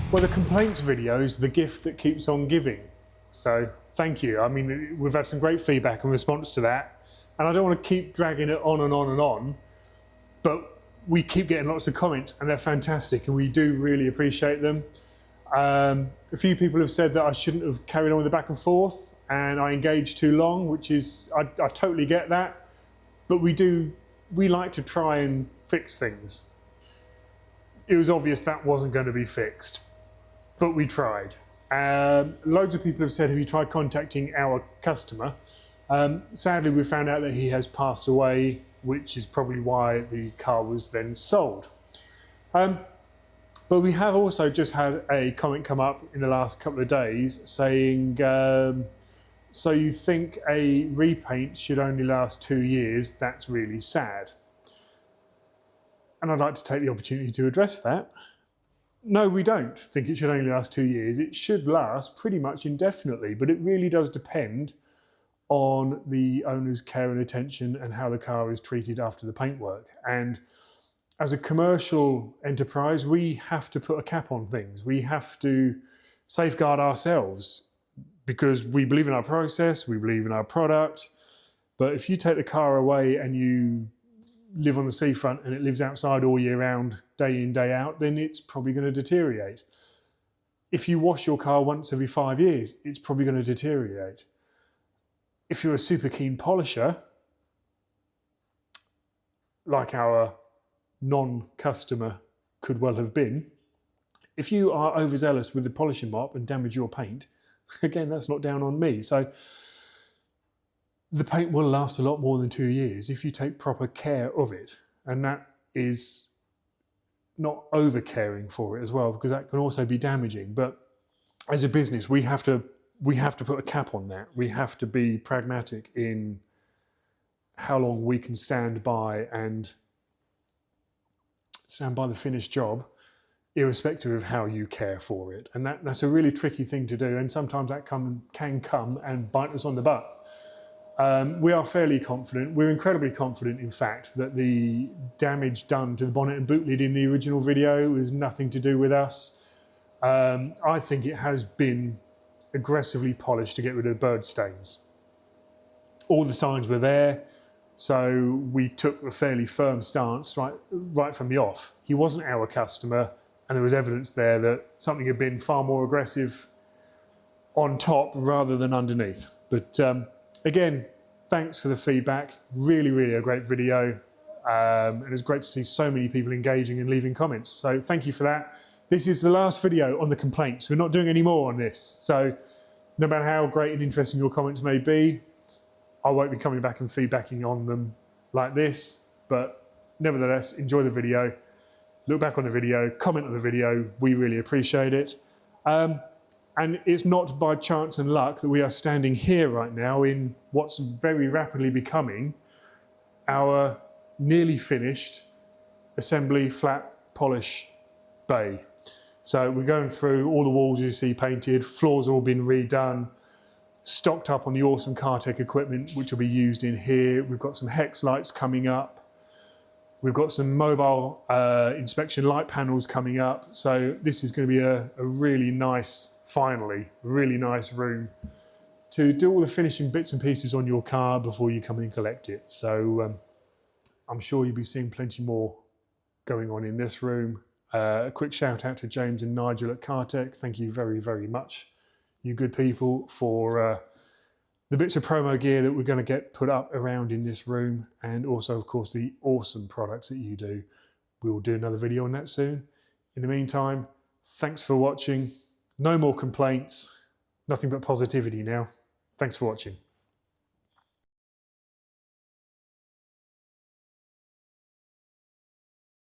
Well, the complaints video is the gift that keeps on giving. So thank you. I mean, we've had some great feedback in response to that. And I don't want to keep dragging it on and on and on, but we keep getting lots of comments and they're fantastic and we do really appreciate them. A few people have said that I shouldn't have carried on with the back and forth and I engaged too long, which is, I totally get that. But we like to try and fix things. It was obvious that wasn't going to be fixed, but we tried. Loads of people have said, have you tried contacting our customer? Sadly, we found out that he has passed away, which is probably why the car was then sold. But we have also just had a comment come up in the last couple of days saying, so you think a repaint should only last 2 years? That's really sad. And I'd like to take the opportunity to address that. No, we don't think it should only last 2 years. It should last pretty much indefinitely, but it really does depend on the owner's care and attention and how the car is treated after the paintwork. And as a commercial enterprise, we have to put a cap on things. We have to safeguard ourselves because we believe in our process, we believe in our product. But if you take the car away and you live on the seafront and it lives outside all year round, day in, day out, then it's probably going to deteriorate. If you wash your car once every 5 years, it's probably going to deteriorate. If you're a super keen polisher, like our non-customer could well have been, if you are overzealous with the polishing mop and damage your paint, again, that's not down on me. So the paint will last a lot more than 2 years if you take proper care of it. And that is not over caring for it as well, because that can also be damaging. But as a business, we have to put a cap on that. We have to be pragmatic in how long we can stand by the finished job, irrespective of how you care for it. And that's a really tricky thing to do. And sometimes that can come and bite us on the butt. We are fairly confident, we're incredibly confident in fact, that the damage done to the bonnet and boot lid in the original video is nothing to do with us. I think it has been aggressively polished to get rid of the bird stains. All the signs were there, so we took a fairly firm stance right from the off. He wasn't our customer, and there was evidence there that something had been far more aggressive on top rather than underneath. But again, thanks for the feedback. Really, really a great video. And it's great to see so many people engaging and leaving comments. So thank you for that. This is the last video on the complaints. We're not doing any more on this. So no matter how great and interesting your comments may be, I won't be coming back and feedbacking on them like this. But nevertheless, enjoy the video. Look back on the video, comment on the video. We really appreciate it. And it's not by chance and luck that we are standing here right now in what's very rapidly becoming our nearly finished assembly flat polish bay. So we're going through all the walls you see painted, floors all been redone, stocked up on the awesome Cartech equipment which will be used in here. We've got some hex lights coming up. We've got some mobile inspection light panels coming up. So this is going to be a really nice, finally, really nice room to do all the finishing bits and pieces on your car before you come and collect it. So I'm sure you'll be seeing plenty more going on in this room. A quick shout out to James and Nigel at Cartech. Thank you very, very much, you good people, for the bits of promo gear that we're going to get put up around in this room, and also, of course, the awesome products that you do. We will do another video on that soon. In the meantime, thanks for watching. No more complaints, nothing but positivity now. Thanks for watching.